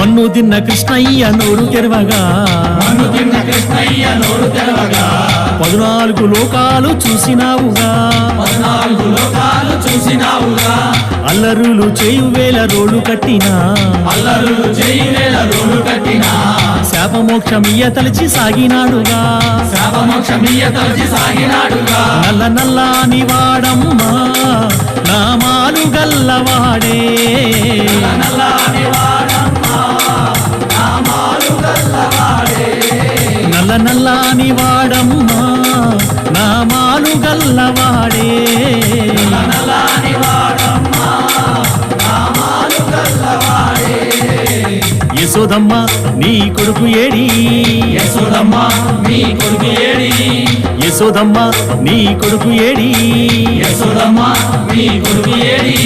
మన్ను తిన్న కృష్ణయ్య నోరు తెరవగా 14 లోకాలు చూసినావుగా అల్లరులు చేయు వేల రోడ్లు కట్టినా శాపమోక్షమియ తలచి సాగినాడుగా నల్ల నల్లాని వాడమ్మా నామాలు గల్లవాడే నల్ల నల్లాని వాడమ్మా నామాలు గల్లవాడే యశోదమ్మ నీ కొడుకు ఏడి యశోదమ్మ నీ కొడుకు ఏడి యశోదమ్మ నీ కొడుకు ఏడి యశోదమ్మ నీ కొడుకు ఏడి